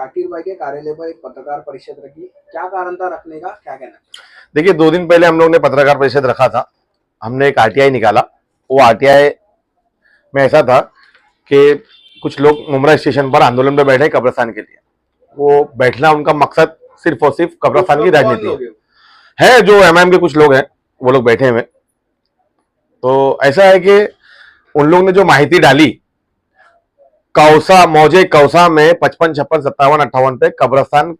जाकिर भाई के कार्यालय पर एक पत्रकार परिषद रखी, क्या कारण था रखने का, क्या कहना है? देखिए 2 दिन पहले हम लोग ने पत्रकार परिषद रखा था। हमने एक आरटीआई निकाला। वो आरटीआई में ऐसा था कि कुछ लोग मुमरा स्टेशन पर आंदोलन में बैठे कब्रिस्तान के लिए। वो बैठना उनका मकसद सिर्फ और सिर्फ कब्रिस्तान की राजनीति है। जो एमआईएम के कुछ लोग हैं वो लोग बैठे हुए। तो ऐसा है कि उन लोग ने जो माहिती डाली कौसा मौजे कौसा में 55, 56, 57, 58 पे कब्रिस्तान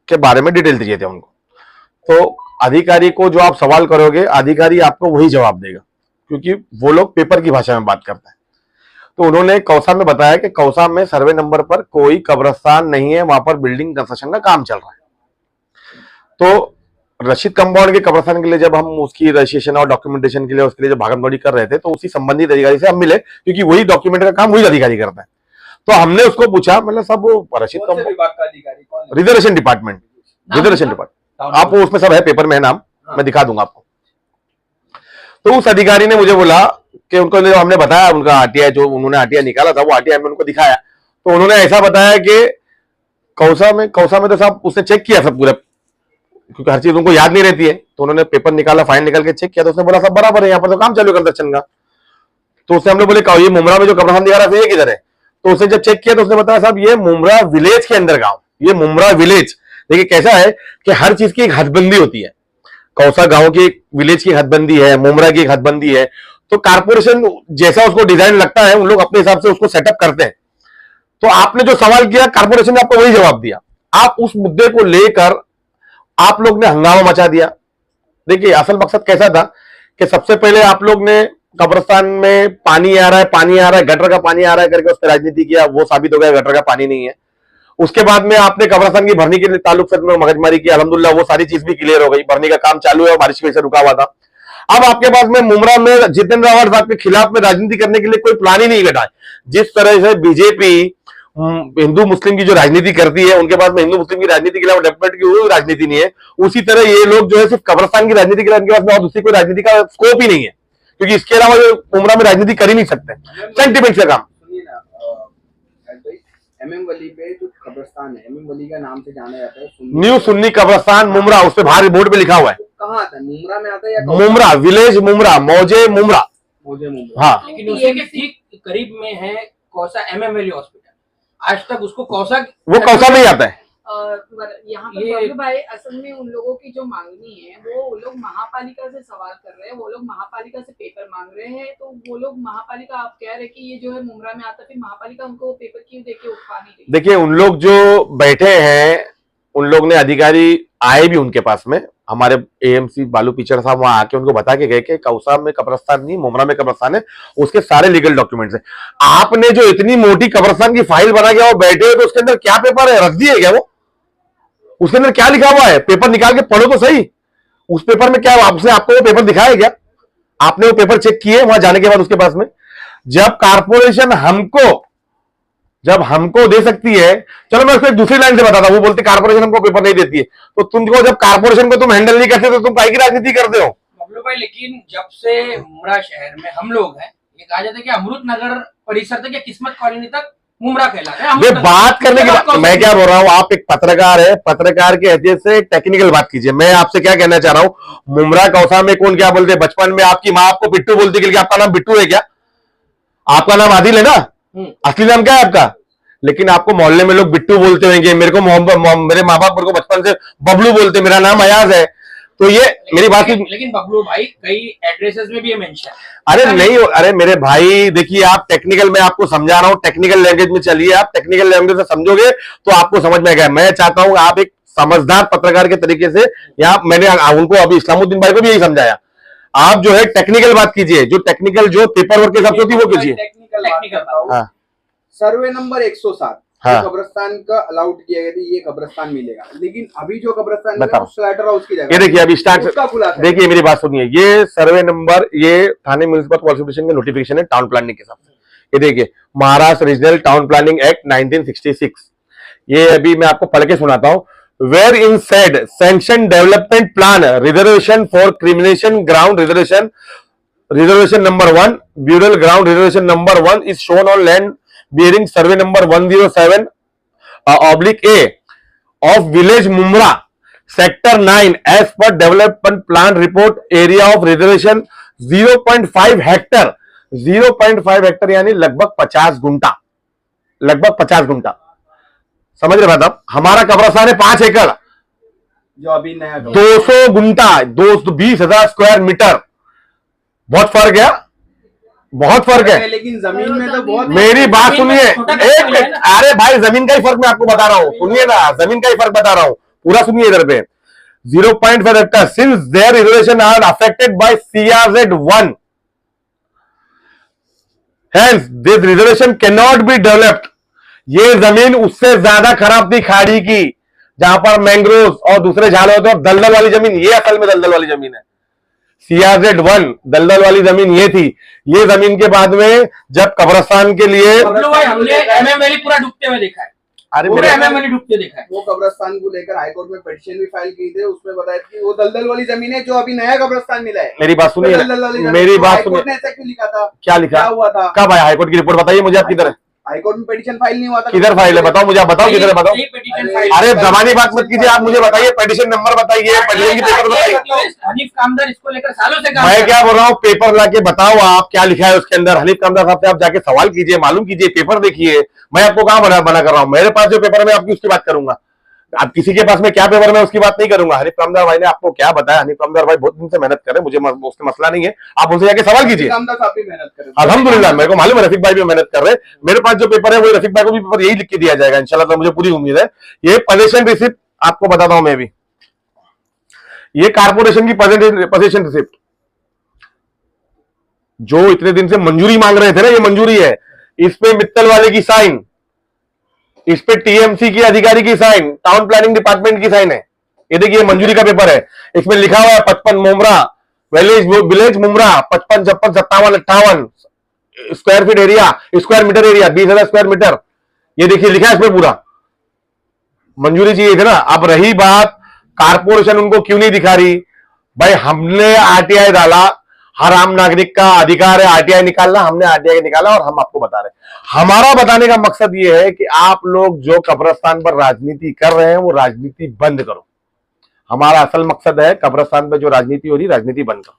के बारे में डिटेल दिए थे उनको। तो अधिकारी को जो आप सवाल करोगे अधिकारी आपको वही जवाब देगा, क्योंकि वो लोग पेपर की भाषा में बात करते हैं। तो उन्होंने कौसा में बताया कि कौसा में सर्वे नंबर पर कोई कब्रिस्तान नहीं है, वहां पर बिल्डिंग कंस्ट्रक्शन का काम चल रहा है। तो रशीद कंपाउंड के कब्रिस्तान के लिए जब हम उसकी रजिस्ट्रेशन और डॉक्यूमेंटेशन के लिए उसके लिए जब भागमदौड़ी कर रहे थे तो उसी संबंधित अधिकारी से हम मिले, क्योंकि वही डॉक्यूमेंट का काम वही अधिकारी करता है। तो हमने उसको पूछा, मतलब सब वो रशीद कंपाउंड रिजर्वेशन डिपार्टमेंट, आप वो उसमें सब है, पेपर में है नाम, मैं दिखा दूंगा आपको। तो उस अधिकारी ने मुझे बोला कि उनको हमने बताया उनका आरटीआई जो उन्होंने आरटीआई निकाला था वो आरटीआई में उनको दिखाया। तो उन्होंने ऐसा बताया कि कौसा में तो साहब उसने चेक किया सब पूरा, क्योंकि हर चीज उनको याद नहीं रहती है। तो उन्होंने पेपर निकाला, फाइल निकाल के चेक किया, तो उसने बोला सब बराबर है, यहाँ पर तो काम चालू है कंस्ट्रक्शन का। तो उससे हम लोग बोले ये मुमरा में जो कब्रिस्तान दिखा रहा है ये किधर है? तो उसने जब चेक किया तो उसने बताया साहब ये मुमरा विलेज के अंदर गाँव, ये मुमरा विलेज। देखिए कैसा है कि हर चीज की एक हदबंदी होती है। कौसा गांव की एक विलेज की हदबंदी है, मुमरा की एक हदबंदी है। तो कारपोरेशन जैसा उसको डिजाइन लगता है उन लोग अपने हिसाब से उसको सेटअप करते हैं। तो आपने जो सवाल किया कॉर्पोरेशन ने आपको वही जवाब दिया। आप उस मुद्दे को लेकर आप लोग ने हंगामा मचा दिया। देखिए असल मकसद कैसा था कि सबसे पहले आप लोग ने कब्रिस्तान में पानी आ रहा है, गटर का पानी आ रहा है करके उस पर राजनीति किया, वो साबित हो गया गटर का पानी नहीं है। उसके बाद में आपने कब्रिस्तान की भरनी के ताल्लुक से मगजमारी की, अल्हम्दुलिल्लाह वो सारी चीज भी क्लियर हो गई, भरनी का काम चालू है और बारिश की वजह से रुका हुआ था। अब आपके पास में मुमरा में जितेंद्र आवाड साहब के खिलाफ में राजनीति करने के लिए कोई प्लान ही नहीं बैठा है। जिस तरह से बीजेपी हिंदू मुस्लिम की जो राजनीति करती है, उनके पास में हिंदू मुस्लिम की राजनीति के अलावा डेवलपमेंट की राजनीति नहीं है, उसी तरह ये लोग जो है सिर्फ कब्रिस्तान की राजनीति के लिए उनके पास में और दूसरी कोई राजनीति का स्कोप ही नहीं है, क्योंकि इसके अलावा जो मुमरा में राजनीति कर ही नहीं सकते। सेंटिमेंट से काम। एमएम वली पे जो कब्रिस्तान है, एमएम वली का नाम से जाना जाता है, न्यू सुन्नी कब्रिस्तान मुमरा, उस पे बाहर बोर्ड पे लिखा हुआ है। कहाँ आता है? मुमरा में आता है या मुमरा विलेज, मुमरा मौजे मुमरा। हाँ, लेकिन उसी के ठीक करीब में है कौसा एमएम वैली हॉस्पिटल। आज तक उसको कौसा में ही आता है। यहाँ पर बबलू भाई असल में उन लोगों की जो मांगनी है वो लोग महापालिका से सवाल कर रहे हैं, वो लोग महापालिका से पेपर मांग रहे हैं। तो वो लोग महापालिका, आप कह रहे कि ये जो है मुमरा में आता है, फिर महापालिका उनको पेपर क्यों देके उठा नहीं रही? देखिए उन लोग जो बैठे हैं उन लोग ने, अधिकारी आए भी उनके पास में, हमारे एएमसी बालू पिचड़ साहब वहां आके उनको बता के गए कि कौसा में कब्रिस्तान नहीं मुमरा में कब्रिस्तान है, उसके सारे लीगल डॉक्यूमेंट्स हैं। आपने जो इतनी मोटी कब्रिस्तान की फाइल बना के वो बैठे हो तो उसके अंदर क्या पेपर है? रख दिए क्या वो? उसके अंदर क्या लिखा हुआ है? पेपर निकाल के पढ़ो तो सही। उस पेपर में क्या आपको वो पेपर दिखाया क्या? आपने वो पेपर चेक किए वहां जाने के बाद उसके पास में? जब कारपोरेशन हमको दे सकती है, चलो मैं उसको एक दूसरी लाइन से बताता हूं, वो बोलते कारपोरेशन हमको पेपर नहीं देती है, तो तुमको जब कारपोरेशन को तुम हैंडल नहीं करते तो तुम काहे की राजनीति करते हो? बबलू भाई, लेकिन जब से मुमरा शहर में हम लोग हैं, ये कहा जाता है कि अमृत नगर परिसर तक या किस्मत कॉलोनी तक मुमरा कहलाता है। बात करने की बात, मैं क्या बोल रहा हूं, आप एक पत्रकार है, पत्रकार की हैसियत से टेक्निकल बात कीजिए। मैं आपसे क्या कहना चाह रहा हूं, मुमरा कौसा में कौन क्या बोलते? बचपन में आपकी माँ आपको बिट्टू बोलती कि आपका नाम बिट्टू है क्या? आपका नाम आदिल है ना? असली नाम क्या है आपका? लेकिन आपको मोहल्ले में लोग बिट्टू बोलते होंगे। मेरे को मेरे माँ बाप मेरे को बचपन से बबलू बोलते, मेरा नाम अयाज है। तो ये मेरी बात, लेकिन बबलू भाई कई एड्रेसेस में भी ये मेंशन है। अरे नहीं, अरे मेरे भाई देखिए, आप टेक्निकल, मैं आपको समझा रहा हूँ, टेक्निकल लैंग्वेज में चलिए। आप टेक्निकल लैंग्वेज से समझोगे तो आपको समझ में आएगा। मैं चाहता हूं आप एक समझदार पत्रकार के तरीके से, या मैंने उनको अभी इस्लामुद्दीन भाई को भी यही समझाया, आप जो है टेक्निकल बात कीजिए, जो टेक्निकल जो पेपर वर्क के हिसाब से होती है वो कीजिए। टेक्निकल सर्वे नंबर 107 कब्रिस्तान का अलाउड किया गया था, ये कब्रिस्तान मिलेगा, लेकिन अभी जो कब्रिस्तान मिलेगा वो स्लाइटर हाउस की जगह। ये देखिए अभी स्टार्ट, देखिए मेरी बात सुनिए, ये सर्वे नंबर, ये थाने म्युनिसिपल कॉर्पोरेशन का नोटिफिकेशन है टाउन प्लानिंग के हिसाब से। ये देखिए Maharashtra regional town planning act 1966, ये अभी मैं आपको पढ़ के सुनाता हूं। Where in said sanction development plan reservation for cremation ground reservation number 1 burial ground reservation number 1 is shown on land bearing survey number 107 /A of village Mumra, sector 9, as per development plan report, area of reservation 0.5 Hector, 0.5 Hector यानी लगभग 50 गुंटा, लगभग 50 गुंटा। समझ रहे बात आप? हमारा कब्रिस्तान है 5 एकड़, जो अभी नया 200 गुंटा, 220,000 स्क्वायर मीटर। बहुत फर्क है, बहुत फर्क है। लेकिन जमीन में तो बहुत। मेरी बात सुनिए, एक मिनट। अरे भाई, जमीन का ही फर्क मैं आपको बता रहा हूं, सुनिए ना, जमीन का ही फर्क बता रहा हूं, पूरा सुनिए इधर पे। 0.5 hectare, since there reservation are affected by CRZ1, hence this reservation can not be developed. ये जमीन उससे ज्यादा खराब थी खाड़ी की, जहां पर मैंग्रोव और दूसरे झाड़ होते हैं, दलदल वाली जमीन। ये असल में दलदल वाली जमीन है। CRZ1 दलदल वाली जमीन ये थी। ये जमीन के बाद में जब कब्रिस्तान के लिए हमने MM वैली पूरा डूबते हुए देखा है, अरे पूरे MM वैली डूबते देखा है। वो कब्रिस्तान को लेकर हाईकोर्ट में पिटीशन भी फाइल की थी, उसमें बताया कि वो दलदल वाली जमीन है जो अभी नया कब्रिस्तान मिला है। मेरी बात सुनिए, दलदल वाली जमीन। मेरी तो बात हाईकोर्ट सुनिए। ने ऐसा क्यों लिखा था? क्या लिखा? क्या हुआ था? कब आया हाईकोर्ट की रिपोर्ट? बताइए मुझे, आप किधर है? हाईकोर्ट में पिटीशन फाइल नहीं हुआ था? किधर फाइल है? बताओ मुझे, आप बताओ किधर है, बताओ। यही petition file अरे है। जबानी बात मत कीजिए, आप मुझे बताइए, पिटीशन नंबर बताइए, पिटीशन की पेपर बताइए। हनीफ कामदार इसको लेकर सालों से काम मैं कर क्या बोल रहा हूँ, पेपर लाके बताओ आप क्या लिखा है उसके अंदर। हनीफ कामदार साहब से आप जाके सवाल कीजिए, मालूम कीजिए, पेपर देखिए। मैं आपको कहाँ मना कर रहा हूँ? मेरे पास जो पेपर है मैं आपकी उसकी बात करूंगा। आप किसी के पास में क्या पेपर में उसकी बात नहीं करूंगा। हनीफ कामदार भाई ने आपको क्या बताया? हनीफ कामदार भाई बहुत दिन से मेहनत कर रहे हैं, मुझे उससे मसला नहीं है, आप उनसे जाके सवाल कीजिए। कामदार साहब भी मेहनत करें। अल्हम्दुलिल्लाह, मेरे को मालूम है रफीक भाई भी मेहनत कर रहे हैं। मेरे पास जो पेपर है वो रफीक भाई को भी पेपर यही लिख के दिया जाएगा इंशाल्लाह, तो मुझे पूरी उम्मीद है। ये पोजीशन रिसिप्ट आपको बताता हूं मैं भी, ये कारपोरेशन की पोजीशन रिसिप्ट जो इतने दिन से मंजूरी मांग रहे थे ना, ये मंजूरी है। इस पे मित्तल वाले की साइन, इस पे TMC की अधिकारी की साइन, टाउन प्लानिंग डिपार्टमेंट की साइन है। ये देखिए मंजूरी का पेपर है, इसमें लिखा हुआ है 55 Mumbra village Mumbra, 55, 56, 57, 58 square feet area, square metre area 20,000 square metre. ये देखिए लिखा है इसमें पूरा। मंजूरी चाहिए थी ना। अब रही बात कारपोरेशन उनको क्यों नहीं दिखा रही? भाई हमने RTI डाला, हर आम नागरिक का अधिकार है RTI निकालना, हमने RTI निकाला और हम आपको बता रहे हैं। हमारा बताने का मकसद यह है कि आप लोग जो कब्रिस्तान पर राजनीति कर रहे हैं वो राजनीति बंद करो। हमारा असल मकसद है कब्रिस्तान पर जो राजनीति हो रही, राजनीति बंद करो।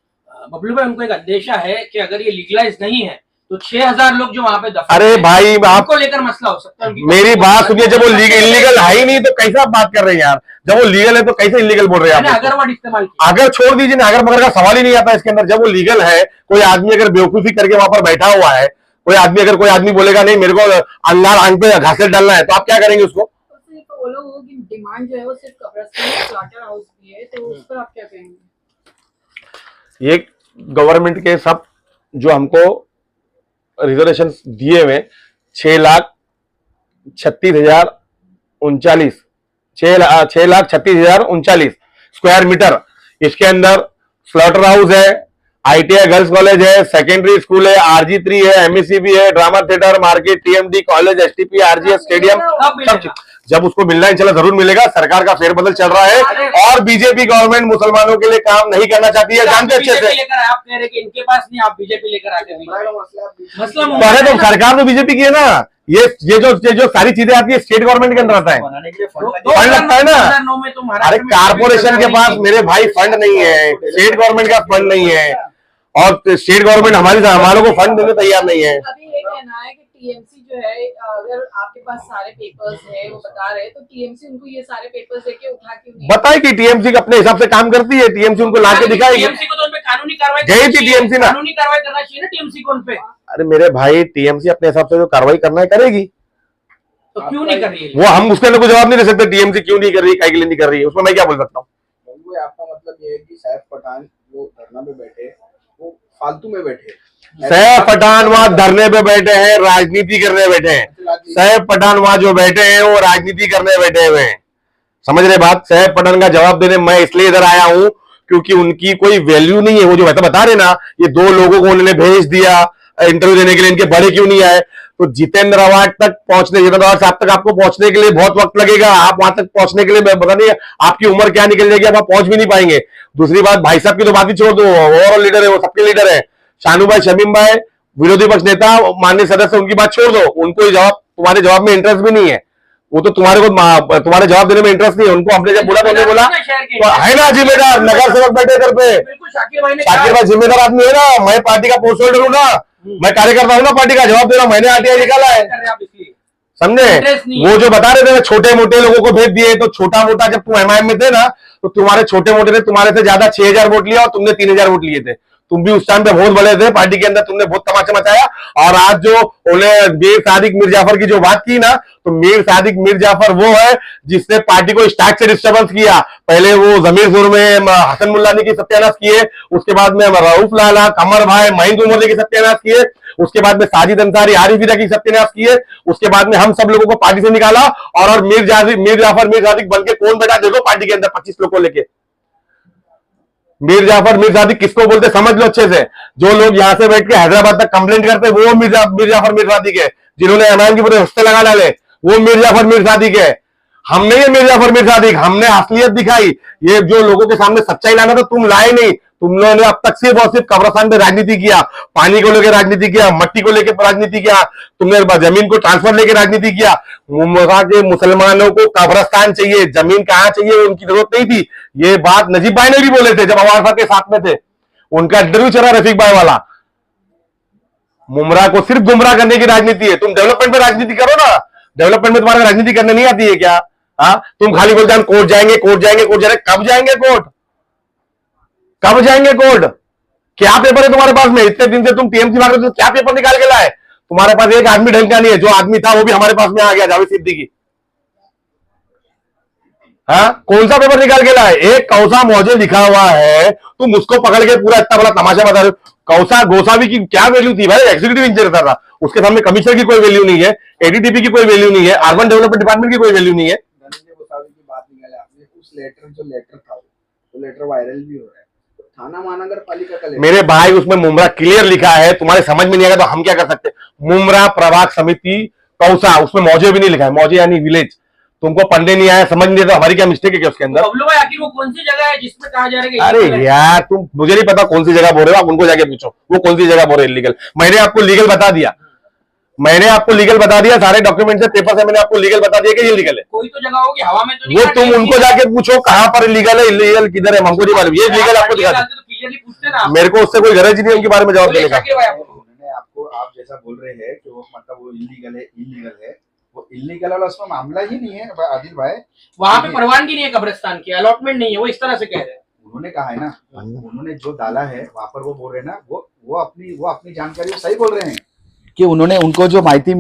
बबलू भाई, उनको एक अंदेशा है कि अगर ये लीगलाइज नहीं है तो 6,000 लोग जो वहां पे दफन अरे हैं, भाई आप उनको लेकर मसला हो सकता है। मेरी बात सुनिए, जब वो इलीगल है ही नहीं तो कैसे आप बात कर रहे हैं यार? जब वो लीगल है तो कैसे इलीगल बोल रहे हैं मैंने आप? अगर वर्ड इस्तेमाल किया। अगर छोड़ दीजिए ना, अगर मगर का सवाल ही नहीं आता इसके अंदर। जब वो लीगल है, कोई आदमी अगर बेवकूफी करके वहां पर बैठा हुआ है, कोई आदमी बोलेगा नहीं मेरे को अंगार आंख पे घासें डालना है, तो आप क्या करेंगे उसको? वो लोगों की डिमांड जो है वो सिर्फ कब्रिस्तान स्लॉटर हाउस की है, तो उस पर आप क्या कहेंगे? ये गवर्नमेंट के सब जो हमको रिजर्वेशन दिए हुए 6,36,039 6,36,039 स्क्वायर मीटर। इसके अंदर स्लॉटर हाउस है, ITI गर्ल्स कॉलेज है, सेकेंडरी स्कूल है, RG3 है, MSCB है, drama theatre, market, TMD college, STP, RGS stadium, सब चीज। जब उसको मिलना इंशाल्लाह जरूर मिलेगा। सरकार का फेरबदल चल रहा है और बीजेपी गवर्नमेंट मुसलमानों के लिए काम नहीं करना चाहती है, जानते अच्छे से। लेकर आप कह रहे कि इनके पास नहीं, आप बीजेपी लेकर आते हैं। मसला पहले तो सरकार तो बीजेपी की है ना। ये जो सारी चीजें आती है स्टेट गवर्नमेंट के अंदर आता है, फंड लगता है ना। 2009 में तो अरे कारपोरेशन के पास मेरे भाई फंड नहीं है, स्टेट गवर्नमेंट का फंड नहीं है, और स्टेट गवर्नमेंट हमारे को फंड देने तैयार नहीं है। अभी ये कहना है कि TMC जो है, अगर आपके पास सारे पेपर्स है, वो बता रहे हैं, तो TMC उनको ये सारे पेपर्स देके उठा क्यों नहीं? बताए कि TMC अपने हिसाब से काम करती है, TMC उनको ला के दिखाएगी। TMC को तो उन पे कानूनी कार्रवाई गई थी TMC ना, कानूनी कार्रवाई करना चाहिए ना TMC को उन पे। अरे मेरे भाई TMC अपने हिसाब से जो कार्रवाई करना है करेगी, तो क्यों नहीं कर रही है? वो हम उसके अंदर कोई जवाब नहीं दे सकते। TMC क्यों नहीं कर रही, काय के लिए नहीं कर रही है, उसमें मैं क्या बोल सकता हूँ? आपका मतलब ये है कि सैफ पठान वो धरना पे बैठे, वो फालतू में बैठे। सैफ पठान वहां धरने पे बैठे हैं, राजनीति करने बैठे हैं। सैफ पठान वहां जो बैठे हैं वो राजनीति करने बैठे हुए हैं, समझ रहे बात? सैफ पठान का जवाब देने मैं इसलिए इधर आया हूं क्योंकि उनकी कोई वैल्यू नहीं है। वो जो बता रहे ना, ये 2 लोगों को उन्होंने भेज दिया इंटरव्यू देने के लिए, इनके बड़े क्यों नहीं आए? तो जितेंद्र अवार्ड तक पहुंचने, जितेंद्र अवार्ड साहब तक आपको पहुंचने के लिए बहुत वक्त लगेगा। आप वहां तक पहुंचने के लिए पता नहीं आपकी उम्र क्या निकल जाएगी, आप वहां पहुंच भी नहीं पाएंगे। दूसरी बात, भाई साहब की तो बात ही छोड़ दो, ओवरऑल लीडर है, वो सबके लीडर है। शानू भाई, शमीम भाई, विरोधी पक्ष नेता, माननीय सदस्य, उनकी बात छोड़ दो, उनको जवाब, तुम्हारे जवाब में इंटरेस्ट भी नहीं है। वो तो तुम्हारे को तुम्हारे जवाब देने में इंटरेस्ट नहीं है उनको। हमने जब बोला तो उन्होंने बोला तो है ना जिम्मेदार, नगर सेवक बैठे इधर पे, बिल्कुल शाकिर भाई ने शाकिर भाई जिम्मेदार आदमी है ना, मैं पार्टी का पोस्ट होल्डर हूँ ना, मैं कार्यकर्ता हूँ ना पार्टी का, जवाब दे रहा हूँ, मैंने आरटीआई निकाला है, समझे। वो जो बता रहे थे छोटे मोटे लोगों को भेज दिए, तो छोटा मोटा जब तुम एमआईएम में थे ना तो तुम्हारे छोटे मोटे ने तुम्हारे से ज्यादा 6000 वोट लिया और तुमने 3000 वोट लिए थे। तुम भी उस टाइम पे बहुत बड़े थे पार्टी के अंदर, तुमने बहुत तमाशा मचाया। और आज जो मीर सादिक मीर जाफर की जो बात की ना, तो मीर सादिक मीर जाफर वो है जिसने पार्टी को स्टार्ट से डिस्टर्बेंस किया। पहले वो जमीरपुर में हसन मुल्लानी की सत्यानाश किए, उसके बाद में रऊफ लाला, कमर भाई, महींद उमर की सत्यानाश किए, उसके बाद में साजिद अंसारी, आरिफ हीरा की सत्यानाश किए, उसके बाद में हम सब लोगों को पार्टी से निकाला। और मीर जाफर मीर सादिक बन के कौन बैठा देखो पार्टी के अंदर 25 लोग को लेके। मीर जाफर मीर सादिक किसको बोलते समझ लो अच्छे से। जो लोग यहाँ से बैठ के हैदराबाद तक कंप्लेंट करते वो मीर जाफर मीर सादिक है, जिन्होंने एमआईएम के पूरे रिश्ते लगा डाले वो मीर जाफर मीर सादिक है। हम नहीं है मीर जाफर मीर सादिक, हमने असलियत दिखाई। ये जो लोगों के सामने सच्चाई लाना था तुम लाए नहीं, तुम लोगों ने अब तक सिर्फ और सिर्फ कब्रिस्तान पे राजनीति किया, पानी को लेकर राजनीति किया, मट्टी को लेकर राजनीति किया, तुमने जमीन को ट्रांसफर लेकर राजनीति किया। के मुसलमानों को कब्रिस्तान चाहिए, जमीन कहां चाहिए उनकी जरूरत नहीं थी। ये बात नजीब भाई ने भी बोले थे जब अवार साहब के साथ में थे, उनका इंटरव्यू चला रफीक भाई वाला। मुमरा को सिर्फ गुमराह करने की राजनीति है। तुम डेवलपमेंट में राजनीति करो ना, डेवलपमेंट में तुम्हारा राजनीति करने नहीं आती है क्या? हाँ, तुम खाली बोलते हैं कोर्ट जाएंगे कोर्ट जाएंगे कोर्ट जाएंगे, कब जाएंगे कोर्ट? कब जाएंगे कोर्ट? क्या पेपर है तुम्हारे पास में? इतने दिन से तुम टीएमसी मार रहे हो, क्या पेपर निकाल के लाए? तुम्हारे पास एक आदमी ढंग का नहीं है, जो आदमी था वो भी हमारे पास में आ गया, जावेद सिद्दीकी। हाँ, कौन सा पेपर निकाल के लाए? एक कौसा मौजे लिखा हुआ है, तुम उसको पकड़ के पूरा इतना बड़ा तमाशा बता रहे हो। कौसा गोसावी की क्या वैल्यू थी भाई? एग्जीक्यूटिव इंजीनियर था, उसके सामने कमिश्नर की कोई वैल्यू नहीं है, एडीटीपी की कोई वैल्यू नहीं है, अर्बन डेवलपमेंट डिपार्टमेंट की कोई वैल्यू नहीं है। की बात निकाले आपने, उस लेटर था वो लेटर वायरल भी हो रहा है, थाना महानगर पालिका का लेटर। मेरे भाई उसमें मुमरा क्लियर लिखा है, तुम्हारे समझ में नहीं आएगा तो हम क्या कर सकते? मुमरा प्रभाग समिति कौसा, उसमें मौजे भी नहीं लिखा है, मौजे यानी विलेज। तुमको पढ़ने नहीं आया, समझ नहीं, तो हमारी क्या मिस्टेक है क्या उसके अंदर? बबलू भाई आखिर वो कौन सी जगह है जिसमें कहा जा रहा है? अरे यार तुम, मुझे नहीं पता कौन सी जगह बोल रहे हो, आप उनको जाके पूछो वो कौन सी जगह बोल रहे इलीगल। मैंने आपको लीगल बता दिया, मैंने आपको लीगल बता दिया, सारे डॉक्यूमेंट से पेपर से मैंने आपको लीगल बता दिया कि ये लीगल है। कोई तो जगह होगी हवा में, तो वो तुम उनको जाके पूछो कहां पर लीगल है, इलीगल किधर है, हमको नहीं मालूम। ये लीगल आपको दिखा, मेरे को उससे कोई गरज नहीं है उनके बारे में जवाब देने का। आपको आप जैसा बोल रहे हैं कि वो मतलब वो इलीगल है, वो इलीगल वाला उसमें मामला ही नहीं है आदिल भाई। वहां पे परवानगी नहीं है कब्रिस्तान की, अलॉटमेंट नहीं है, वो इस तरह से कह रहे हैं। उन्होंने कहा है ना, उन्होंने जो डाला है वहां पर वो बोल रहे हैं ना, वो अपनी जानकारी सही बोल रहे हैं कि उनको जो माहिती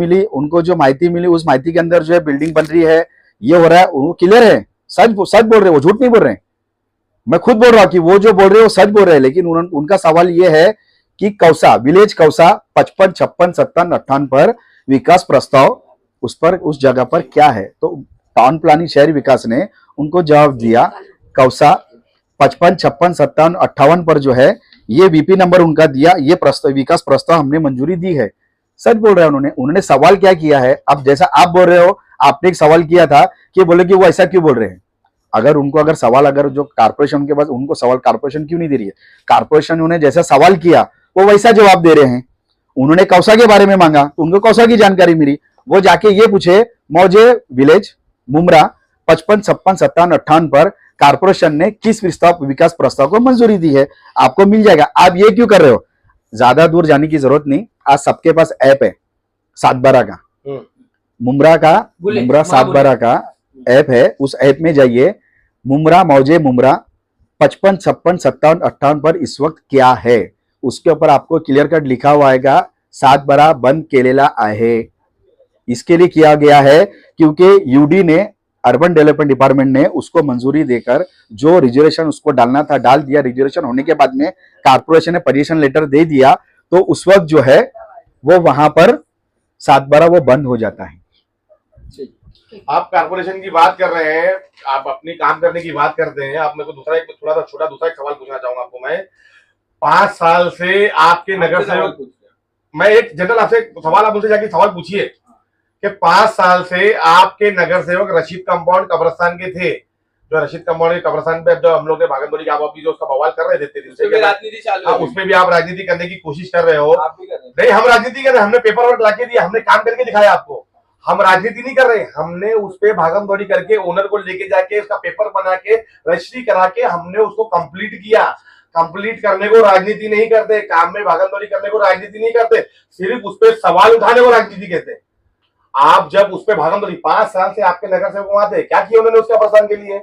मिली उस माहिती के अंदर जो है बिल्डिंग बन रही है, ये हो रहा है, वो क्लियर है, सच बोल रहे हैं, वो झूठ नहीं बोल रहे हैं। मैं खुद बोल रहा हूँ कि वो जो बोल रहे हैं वो सच बोल रहे हैं, लेकिन उनका सवाल ये है कि कौसा विलेज, कौसा 55, 56, 57, 58 पर विकास प्रस्ताव उस जगह पर क्या है? तो टाउन प्लानिंग शहरी विकास ने उनको जवाब दिया कौसा 55, 56, 57, 58 पर जो है ये वीपी नंबर उनका दिया, ये प्रस्ताव विकास प्रस्ताव हमने मंजूरी दी है। सच बोल रहे हैं उन्होंने सवाल क्या किया है? अब जैसा आप बोल रहे हो, आपने एक सवाल किया था कि बोले कि वो ऐसा क्यों बोल रहे हैं। अगर सवाल जो कारपोरेशन के पास, उनको सवाल कारपोरेशन क्यों नहीं दे रही है? कारपोरेशन उन्हें जैसा सवाल किया वो वैसा जवाब दे रहे हैं। उन्होंने कौसा के बारे में मांगा तो उनको कौसा की जानकारी मिली, वो जाके ये पूछे मौजे विलेज मुमरा 55, 56, 57, 58 पर कारपोरेशन ने किस विकास प्रस्ताव को मंजूरी दी है, आपको मिल जाएगा। आप ये क्यों कर रहे हो? ज्यादा दूर जाने की जरूरत नहीं, आज सबके पास ऐप है 7/12 का, मुमरा 7/12 का ऐप है, उस ऐप में जाइए, मुमरा मौजे मुमरा 55, 56, 57, 58 पर इस वक्त क्या है, उसके ऊपर आपको क्लियर कट लिखा हुआ आएगा 7/12 बंद केलेला आहे। इसके लिए किया गया है क्योंकि यूडी ने, अर्बन डेवलपमेंट डिपार्टमेंट ने उसको मंजूरी देकर जो रिजर्वेशन उसको डालना था डाल दिया। रिजर्वेशन होने के बाद में कारपोरेशन ने परमिशन लेटर दे दिया, तो उस वक्त जो है वो वहां पर 7/12 वो बंद हो जाता है। आप कारपोरेशन की बात कर रहे हैं, आप अपनी काम करने की बात करते हैं। आप मेरे को दूसरा एक सवाल पूछना चाहूंगा आपको मैं। 5 साल से आपके नगर सेवक, मैं एक जनरल आपसे सवाल, आप मुझसे जाके सवाल पूछिए कि 5 साल से आपके नगर सेवक रशीद कंपाउंड कब्रिस्तान के थे, जो रशीद कंपाउंड कब्रिस्तान पे जो हम लोग ने भागनदौड़ी की आप अभी जो उसका बवाल कर रहे थे, उसमें भी आप राजनीति करने की कोशिश कर रहे हो। नहीं, हम राजनीति कर रहे हैं, हमने पेपर वर्क लाके दिया, हमने काम करके दिखाया आपको। हम राजनीति नहीं कर रहे, हमने उस पे भागम दौड़ी करके ओनर को लेके जाके उसका पेपर बना के रजिस्ट्री करा के हमने उसको कंप्लीट किया। कंप्लीट करने को राजनीति नहीं करते, काम में भागम दौड़ी करने को राजनीति नहीं करते, सिर्फ उस पर सवाल उठाने को राजनीति कहते हैं। आप जब उस पर भागम दौड़ी 5 साल से आपके नगर सेवक वहां थे, क्या किया उन्होंने उसका प्रस्थान के लिए?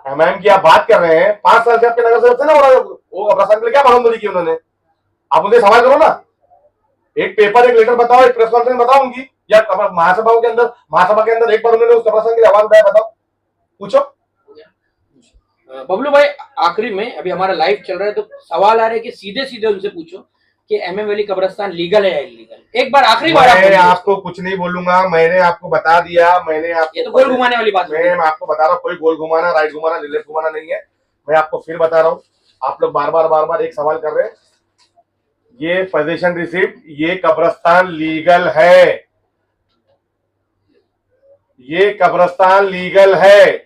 मैम की आप बात कर रहे हैं, 5 साल से आपके नगर सेवक थे ना, वो प्रस्थान के लिए क्या भागम दौड़ी की उन्होंने? आप उनसे सवाल करो ना, एक पेपर एक लेटर बताओ, एक प्रेस कॉन्फ्रेंस बताओ उनकी, या महासभा के अंदर एक बार उन्होंने उसका प्रसंग के लिए आवाज उठाया, बताओ, पूछो। बबलू भाई आखिरी में अभी हमारा लाइव चल रहा है, तो सवाल आ रहे हैं कि सीधे सीधे उनसे पूछो कि एमएम वैली कब्रिस्तान लीगल है या इलीगल? एक बार आखिरी बार मैं आपको कुछ नहीं बोलूंगा, मैंने आपको बता दिया, मैंने आपको, ये तो गोल घुमाने वाली बात है। मैं आपको बता रहा हूँ, कोई गोल घुमाना, राइट घुमाना, लेफ्ट घुमाना नहीं है। मैं आपको फिर बता रहा हूँ, आप लोग बार बार एक सवाल कर रहे हैं। ये पोजीशन रिसिप्ट, ये कब्रिस्तान लीगल है, ये कब्रिस्तान लीगल है।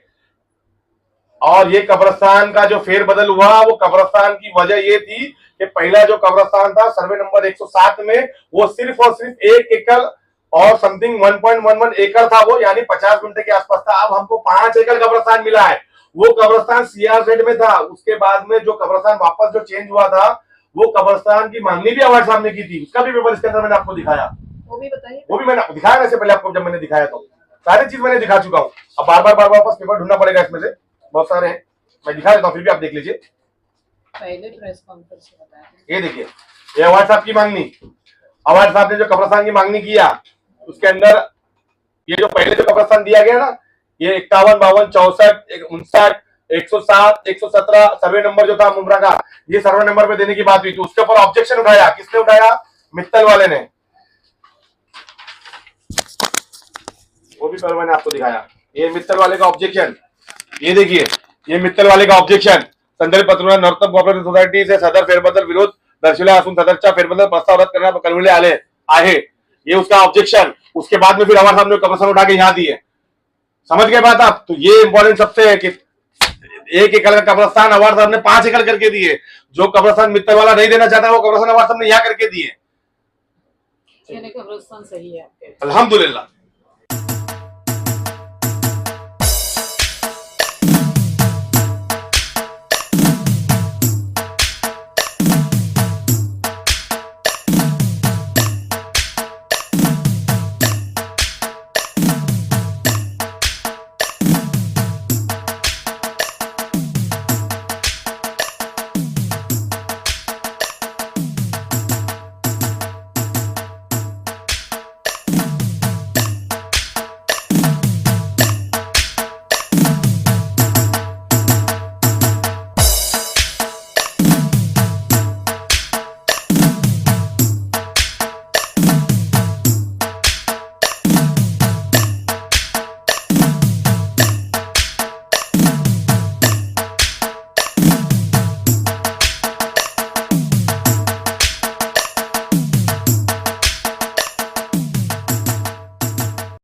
और ये कब्रिस्तान का जो फेरबदल हुआ, वो कब्रिस्तान की वजह ये थी कि पहला जो कब्रिस्तान था सर्वे नंबर 107 में, वो सिर्फ और सिर्फ 1 एकड़ और समथिंग 1.11 एकड़ था, वो यानी 50 गुंठे के आसपास था। अब हमको 5 एकड़ कब्रिस्तान मिला है, वो कब्रिस्तान CRZ में था। उसके बाद में जो कब्रिस्तान वापस जो चेंज हुआ था, वो कब्रिस्तान की मांगनी भी अवार्ड साहब ने की थी, उसका भी पेपर इसके अंदर मैंने आपको दिखाया, वो भी बताइए। वो भी मैंने दिखाया वैसे पहले आपको, जब मैंने दिखाया तो सारी चीज मैंने दिखा चुका हूँ। अब बार बार वापस पेपर ढूंढना पड़ेगा, इसमें से बहुत सारे हैं, मैं दिखा देता हूँ, फिर भी आप देख लीजिए। पहले प्रेस कॉन्फ्रेंस में बताया, ये देखिए, ये अवार्ड साहब की मांगनी, अवार्ड साहब ने जो कब्रिस्तान की मांगनी किया, उसके अंदर ये जो पहले जो कब्रिस्तान दिया गया ना, ये 51, 52, 64, 59, 107, 117 सर्वे नंबर जो था मुमरा का, ये सर्वे नंबर पे देने की बात हुई थी। उसके ऊपर ऑब्जेक्शन उठाया, किसने उठाया? मित्तल वाले ने, वो भी कल मैंने आपको दिखाया। ये मित्तल वाले का ऑब्जेक्शन, ये देखिए, ये मित्तल वाले का ऑब्जेक्शन, संदर्भ पत्र नॉर्थम कोऑपरेटिव सोसायटी से सदर फेरबदल विरोध दर्शिला असून सदरचा फेरबदल प्रस्ताव रद्द करना कलविले आले आहे, ये उसका ऑब्जेक्शन। उसके बाद में फिर हमारे सामने कब्रिस्तान उठा के यहाँ दिए, समझ गए बात आप? तो ये इंपॉर्टेंट सबसे है कि 1 एकड़ का कब्रिस्तान अवार्ड साहब ने 5 एकड़ करके दिए। जो कब्रिस्तान मित्तल वाला नहीं देना चाहता, वो कब्रिस्तान अवार्ड साहब ने यहाँ करके दिए। कब्रिस्तान सही है आपके? अल्हम्दुलिल्लाह।